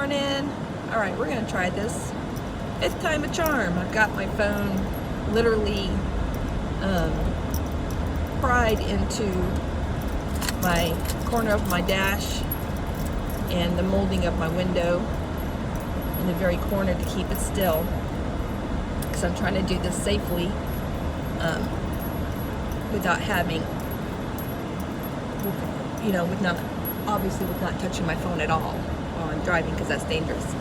morning. All right, we're gonna try this. Fifth time a charm. I've got my phone literally pried into my corner of my dash and the molding of my window in the very corner to keep it still, because I'm trying to do this safely without having, with not touching my phone at all while I'm driving, because that's dangerous.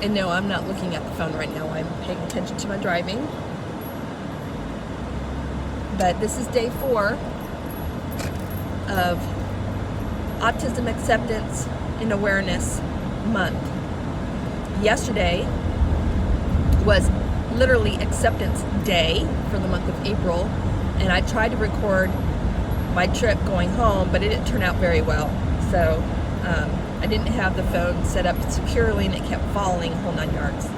And no, I'm not looking at the phone right now. I'm paying attention to my driving. But this is day 4 of Autism Acceptance and Awareness Month. Yesterday was literally Acceptance Day for the month of April, and I tried to record my trip going home, but it didn't turn out very well. So I didn't have the phone set up securely, and it kept falling whole 9 yards.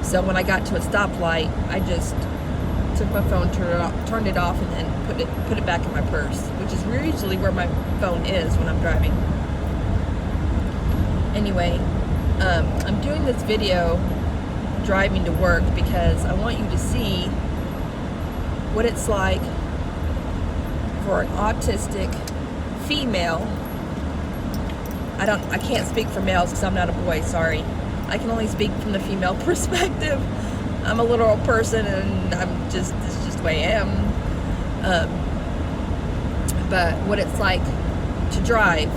So when I got to a stoplight, I just took my phone, turned it off, and then put it back in my purse, which is usually where my phone is when I'm driving. Anyway, I'm doing this video driving to work because I want you to see what it's like for an autistic female. I can't speak for males because I'm not a boy, sorry. I can only speak from the female perspective. I'm a literal person, and it's just the way I am. But what it's like to drive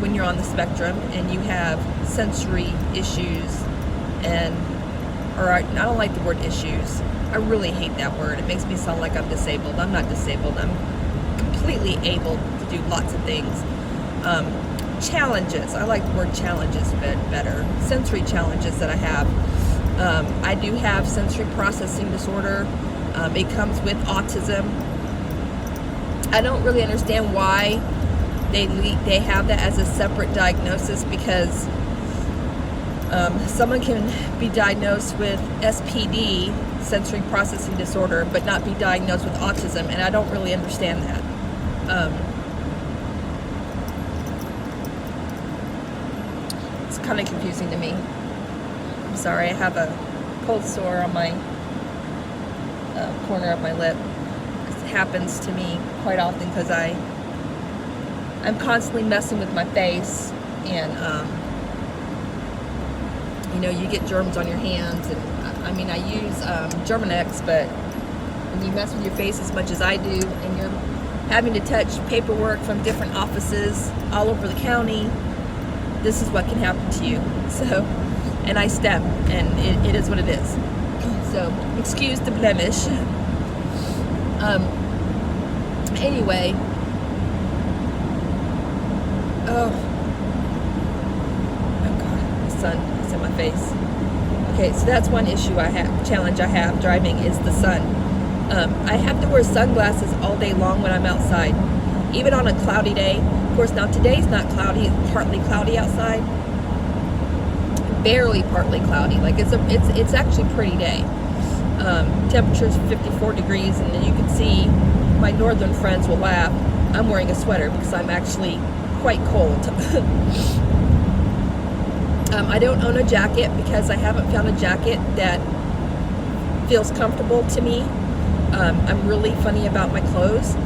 when you're on the spectrum and you have sensory issues, or I don't like the word issues. I really hate that word. It makes me sound like I'm disabled. I'm not disabled. I'm completely able to do lots of things. Challenges. I like the word challenges a bit better. Sensory challenges that I have. I do have sensory processing disorder. It comes with autism. I don't really understand why they have that as a separate diagnosis, because someone can be diagnosed with SPD, sensory processing disorder, but not be diagnosed with autism, and I don't really understand that. It's kind of confusing to me. I'm sorry, I have a cold sore on my corner of my lip. This happens to me quite often because I'm constantly messing with my face, and you get germs on your hands, and I use Germanex, but when you mess with your face as much as I do, and you're having to touch paperwork from different offices all over the county, this is what can happen to you. So, and I STEM, and it is what it is. So, excuse the blemish. Anyway, oh God, the sun is in my face. Okay, so that's one challenge I have driving, is the sun. I have to wear sunglasses all day long when I'm outside, even on a cloudy day. Of course, now today's not cloudy; it's partly cloudy outside, barely partly cloudy. Like it's actually a pretty day. Temperature's 54 degrees, and then you can see my northern friends will laugh. I'm wearing a sweater because I'm actually quite cold. I don't own a jacket because I haven't found a jacket that feels comfortable to me. I'm really funny about my clothes.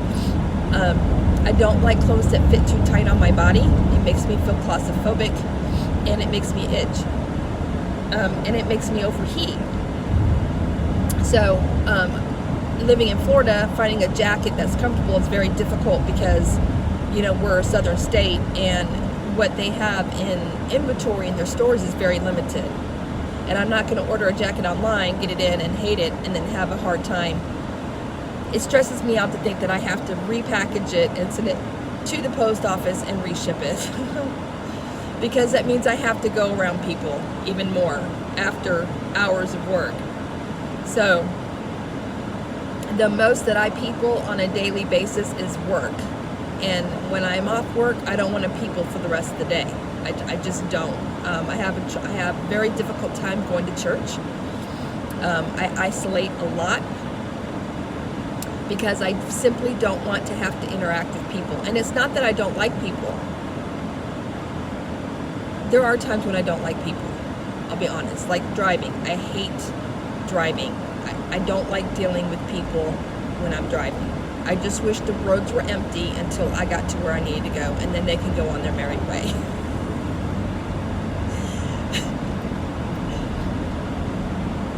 I don't like clothes that fit too tight on my body. It makes me feel claustrophobic, and it makes me itch, and it makes me overheat. So living in Florida, finding a jacket that's comfortable is very difficult because we're a southern state, and what they have in inventory in their stores is very limited. And I'm not going to order a jacket online, get it in, and hate it, and then have a hard time. It stresses me out to think that I have to repackage it and send it to the post office and reship it. Because that means I have to go around people even more after hours of work. So the most that I people on a daily basis is work. And when I'm off work, I don't want to people for the rest of the day. I just don't. I have a very difficult time going to church. I isolate a lot because I simply don't want to have to interact with people. And it's not that I don't like people. there are times when I don't like people. I'll be honest. Like driving. I hate driving. I don't like dealing with people when I'm driving. I just wish the roads were empty until I got to where I needed to go, and then they can go on their merry way.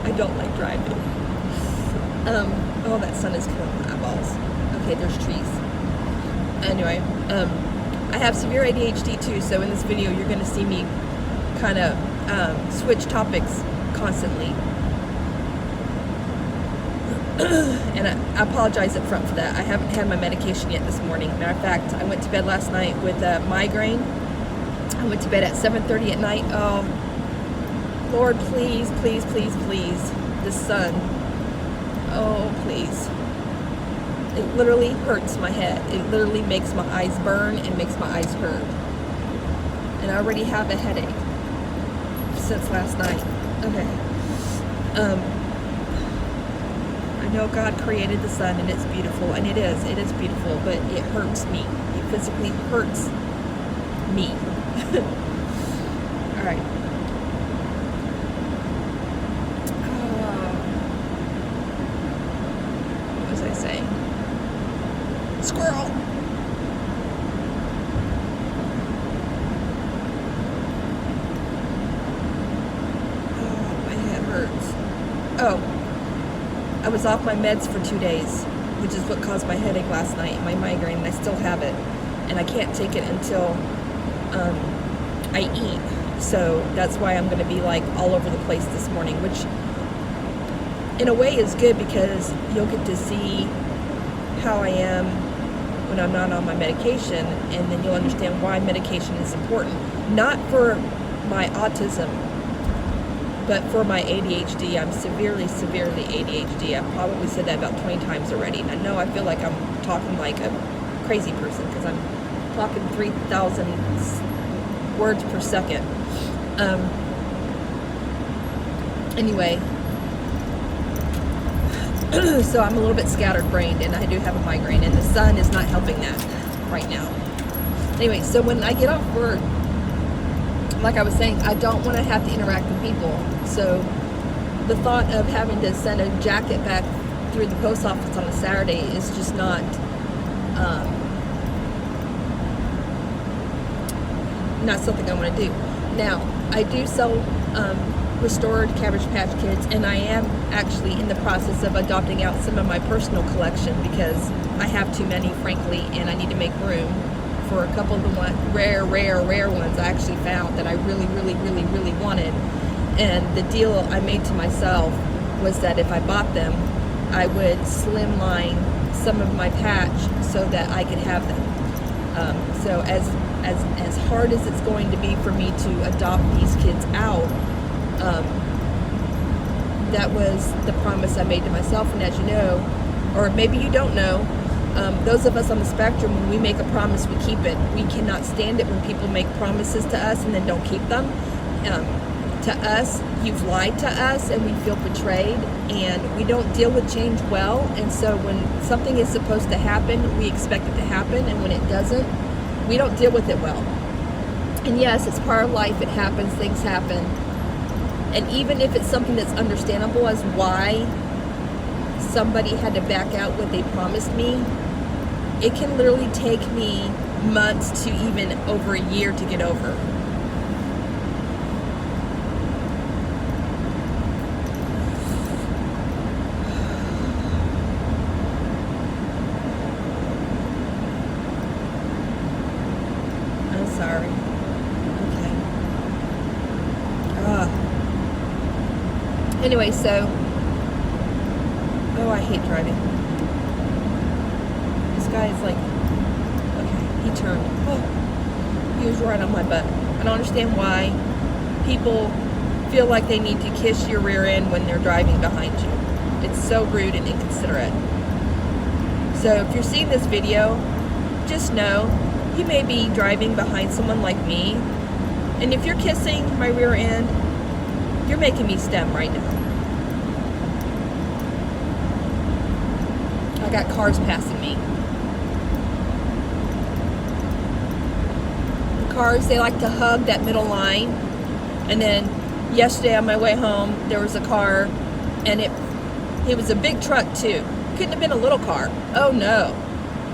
I don't like driving. Oh, that sun is killing my eyeballs. Okay, there's trees. Anyway, I have severe ADHD too, so in this video you're going to see me kind of switch topics constantly. And I apologize up front for that. I haven't had my medication yet this morning. Matter of fact, I went to bed last night with a migraine. I went to bed at 7:30 at night. Oh, Lord, please, please, please, please, the sun. Oh, please. It literally hurts my head. It literally makes my eyes burn and makes my eyes hurt. And I already have a headache since last night. Okay. I know God created the sun and it's beautiful, and it is beautiful, but it hurts me. It physically hurts me. All right. What was I saying? Squirrel. Oh, my head hurts. Oh. I was off my meds for 2 days, which is what caused my headache last night, my migraine, and I still have it. And I can't take it until I eat. So that's why I'm going to be like all over the place this morning, which in a way is good because you'll get to see how I am when I'm not on my medication, and then you'll understand why medication is important. Not for my autism, but for my ADHD. I'm severely, severely ADHD. I've probably said that about 20 times already. And I know I feel like I'm talking like a crazy person because I'm talking 3,000 words per second. Anyway, so I'm a little bit scattered-brained, and I do have a migraine, and the sun is not helping that right now. Anyway, so when I get off work, like I was saying, I don't want to have to interact with people. So the thought of having to send a jacket back through the post office on a Saturday is just not something I want to do. Now, I do sell restored Cabbage Patch Kids, and I am actually in the process of adopting out some of my personal collection because I have too many, frankly, and I need to make room for a couple of the rare ones I actually found that I really, really, really, really wanted. And the deal I made to myself was that if I bought them, I would slimline some of my patch so that I could have them. So as hard as it's going to be for me to adopt these kids out, that was the promise I made to myself. And as you know, or maybe you don't know, those of us on the spectrum, when we make a promise, we keep it. We cannot stand it when people make promises to us and then don't keep them. To us, you've lied to us, and we feel betrayed, and we don't deal with change well. And so when something is supposed to happen, we expect it to happen, and when it doesn't, we don't deal with it well. And yes, it's part of life. It happens. Things happen. And even if it's something that's understandable as why somebody had to back out what they promised me, it can literally take me months to even over a year to get over. I'm sorry. Okay. Anyway, so oh, I hate driving. This guy is like, okay, he turned. Oh, he was right on my butt. I don't understand why people feel like they need to kiss your rear end when they're driving behind you. It's so rude and inconsiderate. So if you're seeing this video, just know you may be driving behind someone like me, and if you're kissing my rear end, you're making me stem right now. I got cars passing me. The cars, they like to hug that middle line. And then yesterday on my way home, there was a car, and it was a big truck too. Couldn't have been a little car. Oh no.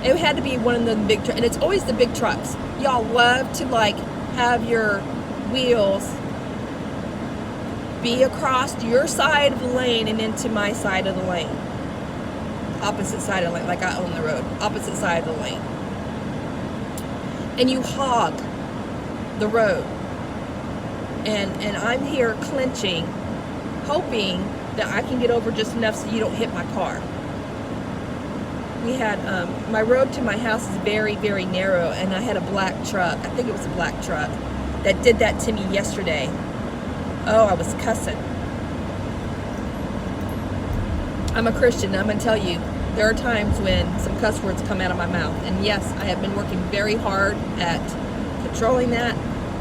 It had to be one of the big trucks. And it's always the big trucks. Y'all love to like have your wheels be across your side of the lane and into my side of the lane. Opposite side of the lane, like I own the road. Opposite side of the lane. And you hog the road. And I'm here clenching, hoping that I can get over just enough so you don't hit my car. We had, my road to my house is very, very narrow, and I had a black truck, I think it was a black truck, that did that to me yesterday. Oh, I was cussing. I'm a Christian, I'm going to tell you, there are times when some cuss words come out of my mouth. And yes, I have been working very hard at controlling that.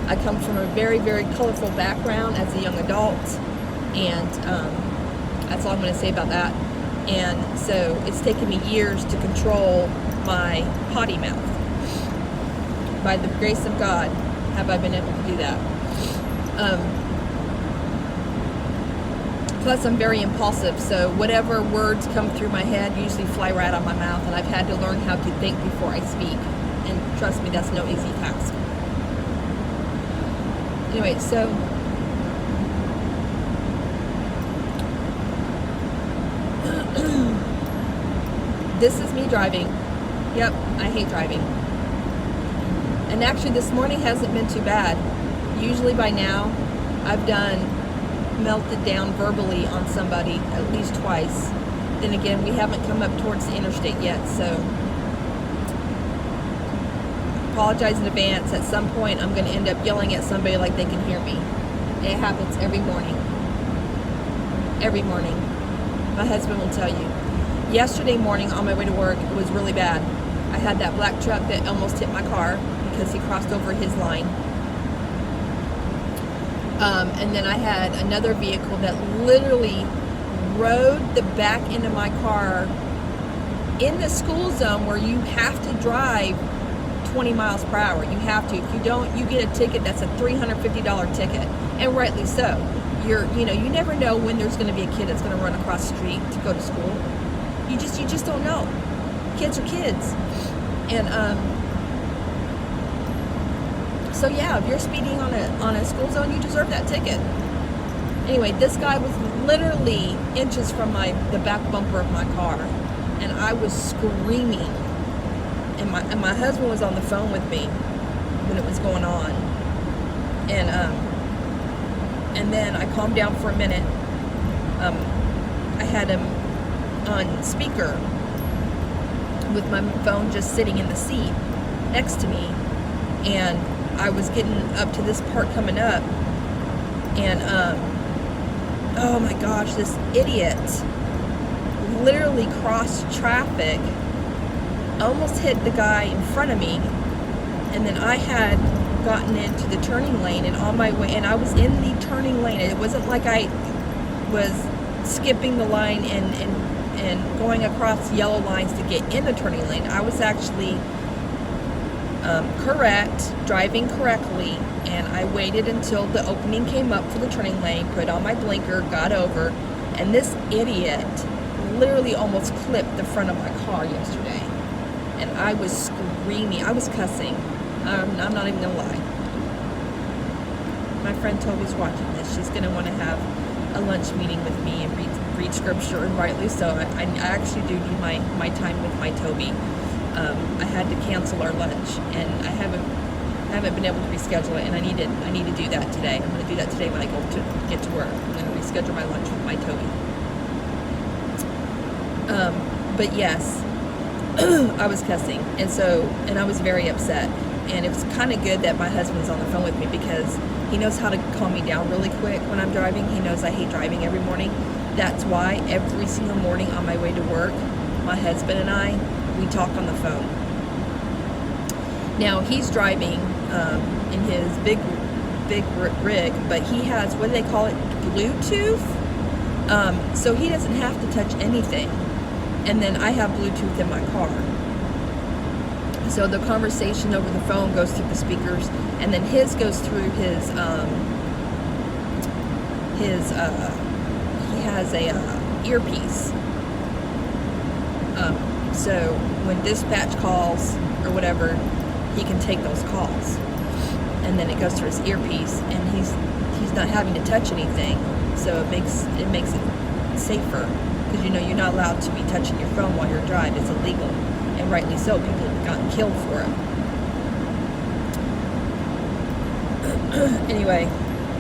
I come from a very, very colorful background as a young adult. And that's all I'm going to say about that. And so it's taken me years to control my potty mouth. By the grace of God, have I been able to do that. Plus, I'm very impulsive, so whatever words come through my head usually fly right out of my mouth, and I've had to learn how to think before I speak. And trust me, that's no easy task. Anyway, so this is me driving. Yep, I hate driving. And actually, this morning hasn't been too bad. Usually by now, I've melted down verbally on somebody at least twice. Then again, we haven't come up towards the interstate yet, so apologize in advance. At some point, I'm going to end up yelling at somebody like they can hear me. It happens every morning. Every morning. My husband will tell you. Yesterday morning on my way to work, it was really bad. I had that black truck that almost hit my car because he crossed over his line. And then I had another vehicle that literally rode the back end of my car in the school zone where you have to drive 20 miles per hour. You have to. If you don't, you get a ticket that's a $350 ticket, and rightly so. You never know when there's going to be a kid that's going to run across the street to go to school. You just don't know. Kids are kids, and so yeah, if you're speeding on a school zone, you deserve that ticket. Anyway, this guy was literally inches from the back bumper of my car, and I was screaming. And my husband was on the phone with me when it was going on, and then I calmed down for a minute. I had him on speaker with my phone just sitting in the seat next to me, and I was getting up to this part coming up, and oh my gosh, this idiot literally crossed traffic, almost hit the guy in front of me, and then I had gotten into the turning lane, and on my way, and I was in the turning lane. It wasn't like I was skipping the line and going across yellow lines to get in the turning lane. I was actually correct, driving correctly, and I waited until the opening came up for the turning lane, put on my blinker, got over, and this idiot literally almost clipped the front of my car yesterday. And I was screaming, I was cussing. I'm not even gonna lie. My friend Toby's watching this. She's gonna want to have a lunch meeting with me and read scripture, and rightly so. I actually do need my time with my Toby. I had to cancel our lunch, and I haven't been able to reschedule it, and I need to do that today. I'm going to do that today when I get to work. I'm going to reschedule my lunch with my Toby. But yes, I was cussing, and I was very upset. And it was kind of good that my husband's on the phone with me, because he knows how to calm me down really quick when I'm driving. He knows I hate driving every morning. That's why every single morning on my way to work, my husband and I, we talk on the phone. Now, he's driving in his big rig, but he has, what do they call it, Bluetooth? So he doesn't have to touch anything. And then I have Bluetooth in my car. So the conversation over the phone goes through the speakers, and then his goes through his he has a earpiece. So when dispatch calls or whatever, he can take those calls, and then it goes through his earpiece, and he's not having to touch anything, so it makes it safer, because you're not allowed to be touching your phone while you're driving. It's illegal, and rightly so. People have gotten killed for it. Anyway,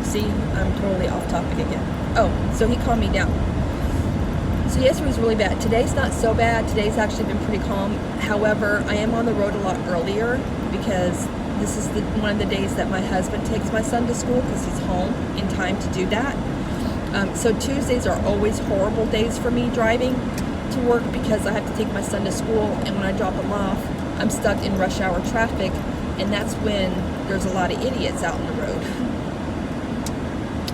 see, I'm totally off topic again. Oh, so he calmed me down. So yesterday was really bad. Today's not so bad. Today's actually been pretty calm. However, I am on the road a lot earlier because this is one of the days that my husband takes my son to school, because he's home in time to do that. So Tuesdays are always horrible days for me driving to work, because I have to take my son to school, and when I drop him off, I'm stuck in rush hour traffic, and that's when there's a lot of idiots out on the road.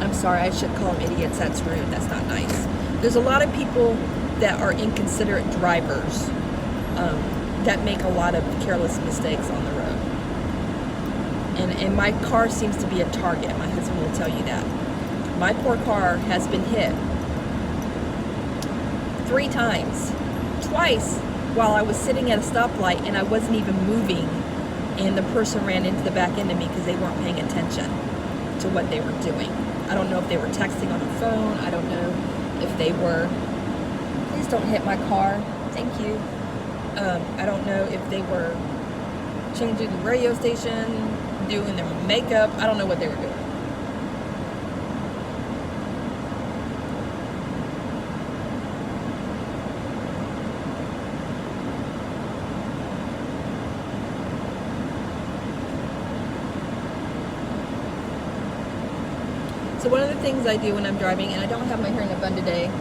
I'm sorry, I should call them idiots. That's rude. That's not nice. There's a lot of people that are inconsiderate drivers that make a lot of careless mistakes on the road. And my car seems to be a target. My husband will tell you that. My poor car has been hit 3 times. Twice while I was sitting at a stoplight and I wasn't even moving, and the person ran into the back end of me because they weren't paying attention to what they were doing. I don't know if they were texting on the phone. I don't know if they were, please don't hit my car, thank you. I don't know if they were changing the radio station, doing their makeup. I don't know what they were doing. So one of the things I do when I'm driving, and I don't have my hair in a bun today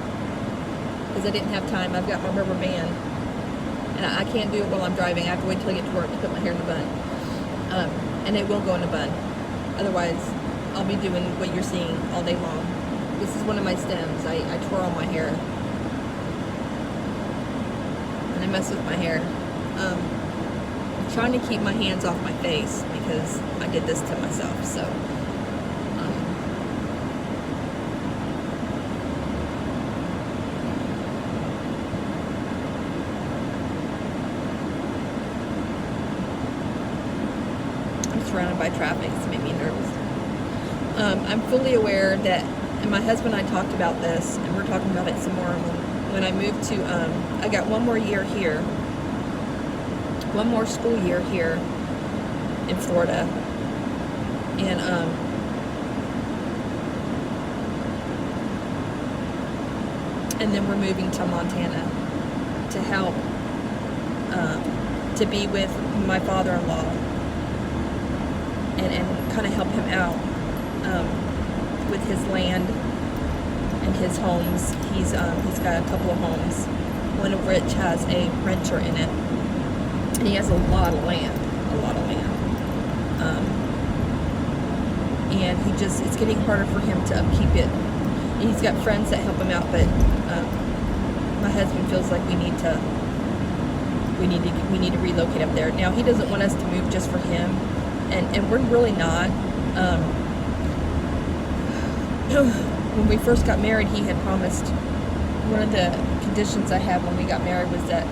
because I didn't have time. I've got my rubber band, and I can't do it while I'm driving. I have to wait till I get to work to put my hair in a bun. And it will go in a bun. Otherwise, I'll be doing what you're seeing all day long. This is one of my stems. I twirl my hair, and I mess with my hair. I'm trying to keep my hands off my face because I did this to myself. So. Surrounded by traffic, it's made me nervous. I'm fully aware that, and my husband and I talked about this, and we're talking about it some more when I moved to, I got one more year here, one more school year here in Florida, and then we're moving to Montana to help, to be with my father-in-law, and kind of help him out with his land and his homes. He's got a couple of homes, one of which has a renter in it, and he has a lot of land, and it's getting harder for him to upkeep it. He's got friends that help him out, but my husband feels like we need to relocate up there. Now, he doesn't want us to move just for him. And we're really not. When we first got married, he had promised, one of the conditions I had when we got married was that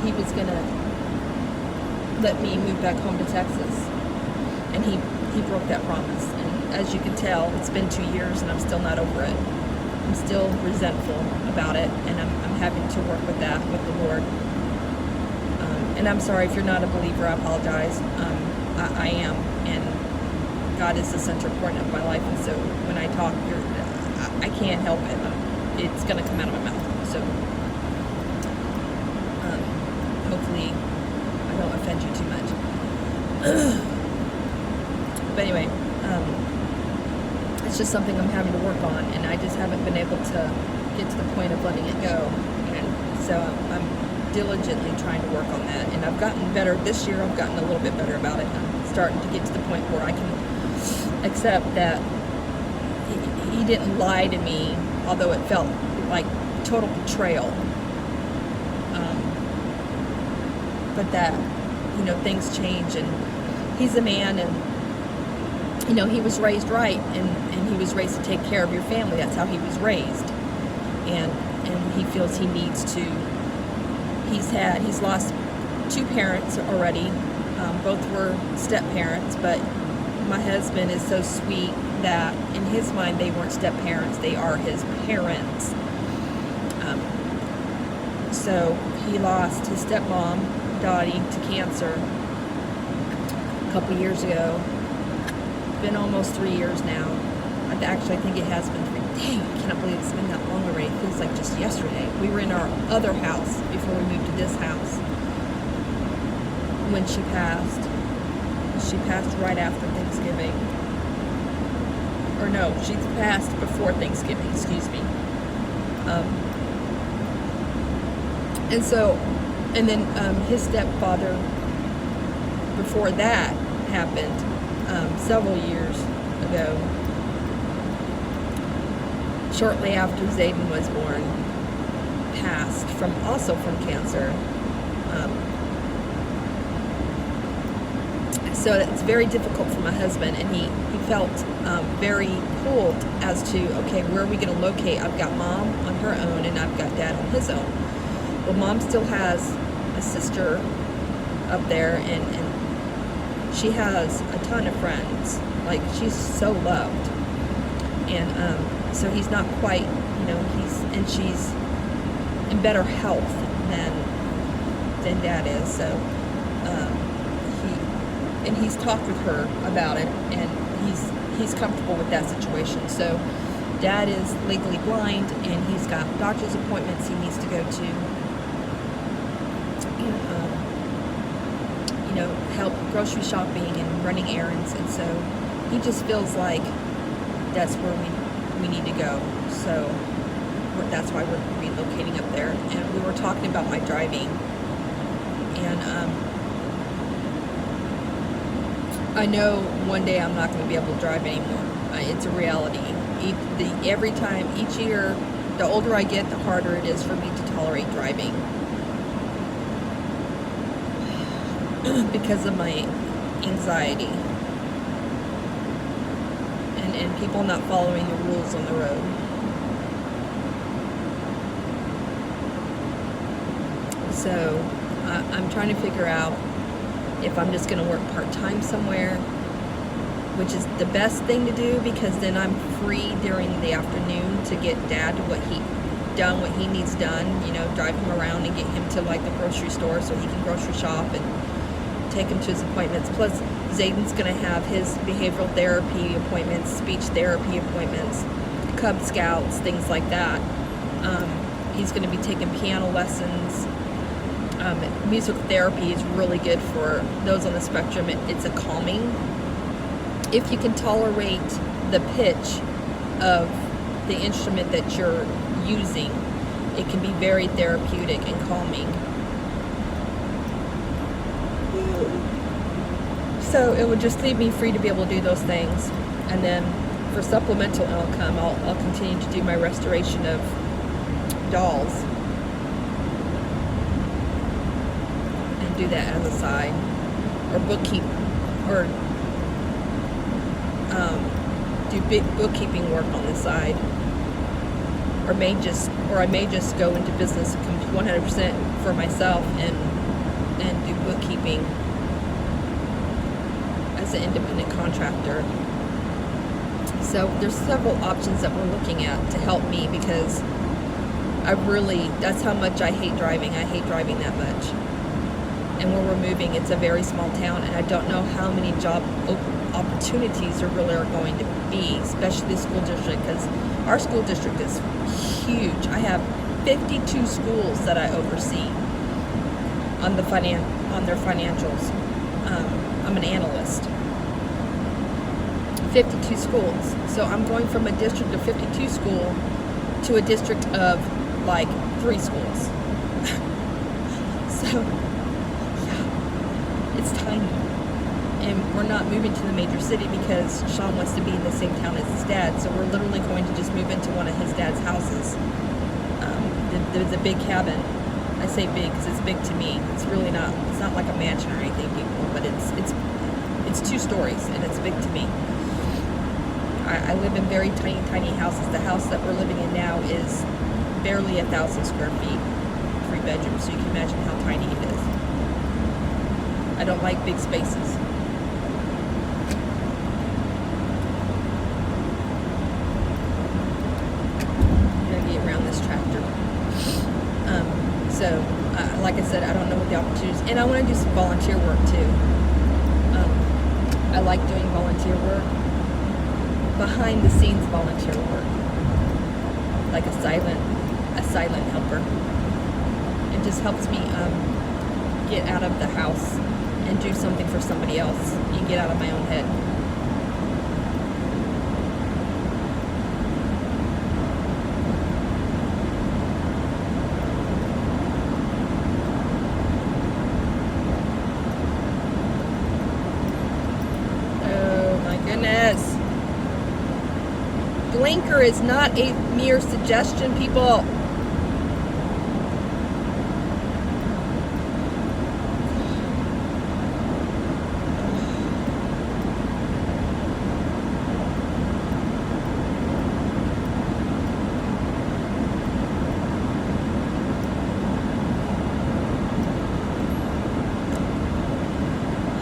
he was going to let me move back home to Texas. And he broke that promise. And as you can tell, it's been 2 years and I'm still not over it. I'm still resentful about it, and I'm having to work with that, with the Lord. And I'm sorry if you're not a believer, I apologize. I am, and God is the center point of my life, and so when I talk, I can't help it. It's going to come out of my mouth. So hopefully I don't offend you too much. But anyway, it's just something I'm having to work on, and I just haven't been able to get to the point of letting it go. And so I'm diligently trying to work on that, and I've gotten better this year. I've gotten a little bit better about it. I'm starting to get to the point where I can accept that he didn't lie to me, although it felt like total betrayal, but that you know, things change, and he's a man, and you know, he was raised right, and he was raised to take care of your family. That's how he was raised, and he feels he needs to. He's lost 2 parents already. Both were step parents, but my husband is so sweet that in his mind they weren't step parents, they are his parents. So he lost his stepmom, Dottie, to cancer a couple years ago. It's been almost 3 years now. Actually, I think it has been 3. Dang, I cannot believe it's been that long already. It feels like just yesterday. We were in our other house before we moved to this house when she passed. She passed right after Thanksgiving. Or no, she passed before Thanksgiving, excuse me. And then his stepfather, before that happened, several years ago, shortly after Zayden was born, passed also from cancer. So it's very difficult for my husband, and he felt very pulled as to, okay, where are we going to locate? I've got mom on her own, and I've got dad on his own. Well, mom still has a sister up there, and she has a ton of friends. Like, she's so loved. And so he's not quite, you know, she's in better health than dad is. So he's talked with her about it, and he's comfortable with that situation. So dad is legally blind, and he's got doctor's appointments he needs to go to, and you know, help grocery shopping and running errands. And so he just feels like that's where we need to go. So that's why we're relocating up there. And we were talking about my driving, and I know one day I'm not going to be able to drive anymore. It's a reality. Each year, the older I get, the harder it is for me to tolerate driving because of my anxiety and people not following the rules on the road. So I'm trying to figure out if I'm just going to work part-time somewhere, which is the best thing to do, because then I'm free during the afternoon to get dad what he needs done, you know, drive him around and get him to like the grocery store so he can grocery shop and take him to his appointments. Plus Zayden's going to have his behavioral therapy appointments, speech therapy appointments, Cub Scouts, things like that. He's going to be taking piano lessons. Music therapy is really good for those on the spectrum. It's a calming. If you can tolerate the pitch of the instrument that you're using, it can be very therapeutic and calming. So it would just leave me free to be able to do those things. And then for supplemental income, I'll continue to do my restoration of dolls. Do that as a side, or bookkeep, or do big bookkeeping work on the side, or I may just go into business 100% for myself and do bookkeeping as an independent contractor. So there's several options that we're looking at to help me, because that's how much I hate driving. I hate driving that much. And where we're moving, it's a very small town, and I don't know how many job opportunities there really are going to be, especially the school district, because our school district is huge. I have 52 schools that I oversee on their financials. I'm an analyst. 52 schools. So I'm going from a district of 52 school to a district of like 3 schools. So it's tiny, and we're not moving to the major city because Sean wants to be in the same town as his dad, so we're literally going to just move into one of his dad's houses, the big cabin, I say big because it's big to me. It's really not. It's not like a mansion or anything, people, but it's 2 stories and it's big to me. I live in very tiny houses. The house that we're living in now is barely 1,000 square feet, 3 bedrooms. So you can imagine how tiny it is. I don't like big spaces. Around this tractor. Like I said, I don't know what the opportunities, and I want to do some volunteer work too. I like doing volunteer work, behind the scenes volunteer work, like a silent helper. It just helps me get out of the house and do something for somebody else and get out of my own head. Blinker is not a mere suggestion, people.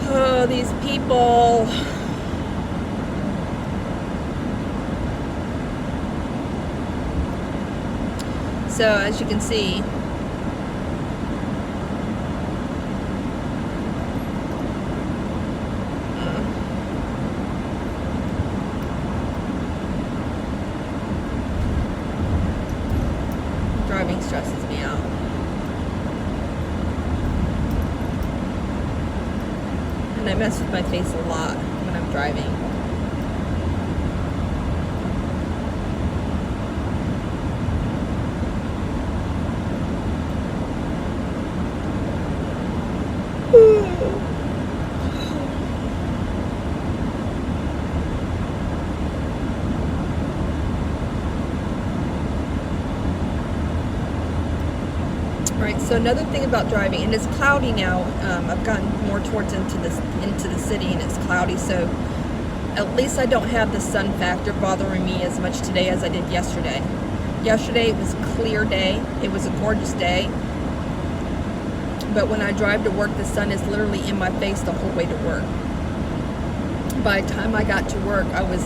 Oh, these people. So as you can see, driving stresses me out. And I mess with my face a lot when I'm driving. Right, so another thing about driving, and it's cloudy now. I've gotten more towards into the city, and it's cloudy, so at least I don't have the sun factor bothering me as much today as I did yesterday. Yesterday it was a clear day. It was a gorgeous day. But when I drive to work, the sun is literally in my face the whole way to work. By the time I got to work, I was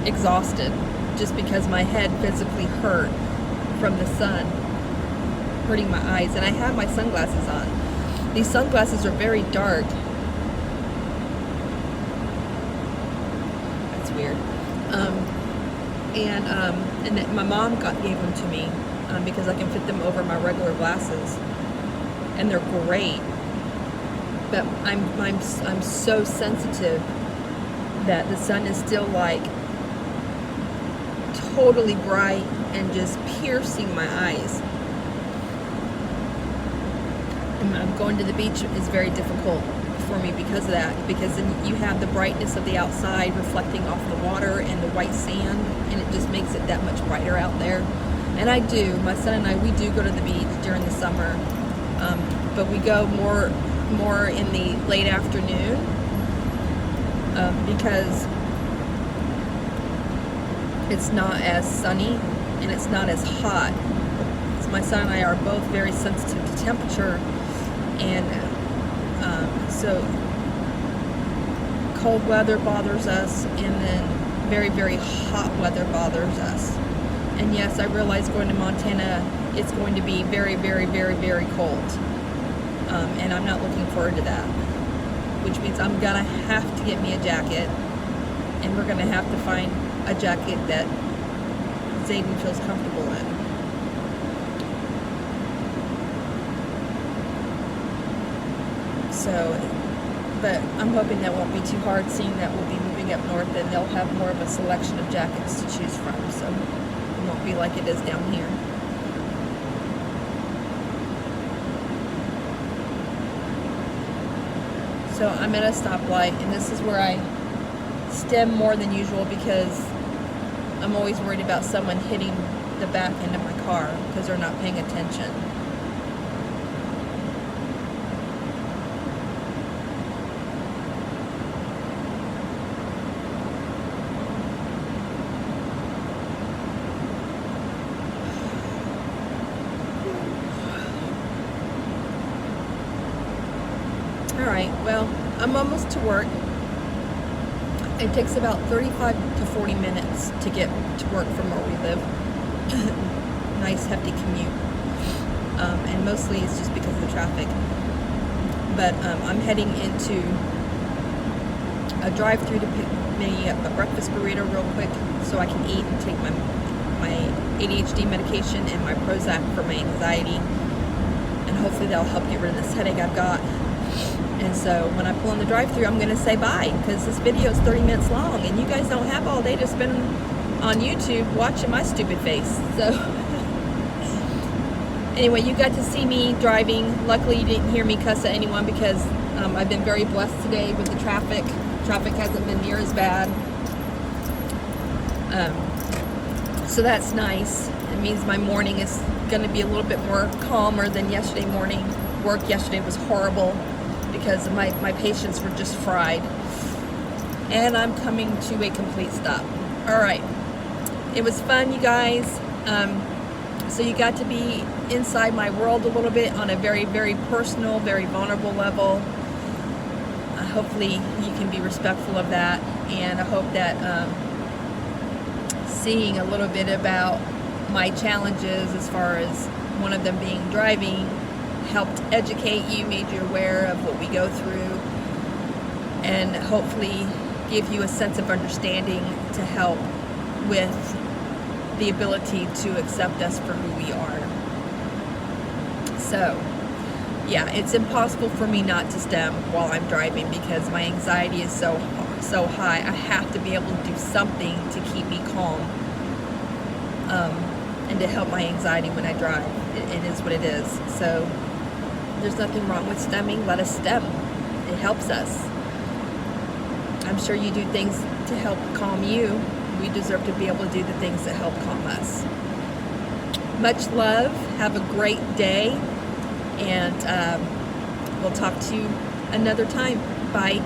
exhausted just because my head physically hurt from the sun, hurting my eyes. And I have my sunglasses on. These sunglasses are very dark. That's weird. And then my mom gave them to me because I can fit them over my regular glasses. And they're great, but I'm so sensitive that the sun is still like totally bright and just piercing my eyes. And going to the beach is very difficult for me because of that, because then you have the brightness of the outside reflecting off the water and the white sand, and it just makes it that much brighter out there. And my son and I, we do go to the beach during the summer. But we go more in the late afternoon because it's not as sunny and it's not as hot. So my son and I are both very sensitive to temperature, and so cold weather bothers us, and then very, very hot weather bothers us. And yes, I realize going to Montana, it's going to be very, very, very, very cold. And I'm not looking forward to that, which means I'm gonna have to get me a jacket, and we're gonna have to find a jacket that Zayden feels comfortable in. So, but I'm hoping that won't be too hard, seeing that we'll be moving up north and they'll have more of a selection of jackets to choose from, so it won't be like it is down here. So I'm at a stoplight, and this is where I stem more than usual because I'm always worried about someone hitting the back end of my car because they're not paying attention. I'm almost to work. It takes about 35 to 40 minutes to get to work from where we live. Nice hefty commute. And mostly it's just because of the traffic. But I'm heading into a drive-through to pick me up a breakfast burrito real quick so I can eat and take my ADHD medication and my Prozac for my anxiety. And hopefully that'll help get rid of this headache I've got. And so when I pull in the drive-thru, I'm going to say bye, because this video is 30 minutes long, and you guys don't have all day to spend on YouTube watching my stupid face. So anyway, you got to see me driving. Luckily, you didn't hear me cuss at anyone, because I've been very blessed today with the traffic. Traffic hasn't been near as bad. So that's nice. It means my morning is going to be a little bit more calmer than yesterday morning. Work yesterday was horrible, because my patients were just fried. And I'm coming to a complete stop. Alright. It was fun, you guys. So you got to be inside my world a little bit on a very, very personal, very vulnerable level. Hopefully you can be respectful of that. And I hope that seeing a little bit about my challenges, as far as one of them being driving, helped educate you, made you aware of what we go through, and hopefully give you a sense of understanding to help with the ability to accept us for who we are. So, yeah, it's impossible for me not to stem while I'm driving, because my anxiety is so high. I have to be able to do something to keep me calm, and to help my anxiety when I drive. It is what it is. So there's nothing wrong with stemming. Let us stem. It helps us. I'm sure you do things to help calm you. We deserve to be able to do the things that help calm us. Much love. Have a great day. And we'll talk to you another time. Bye.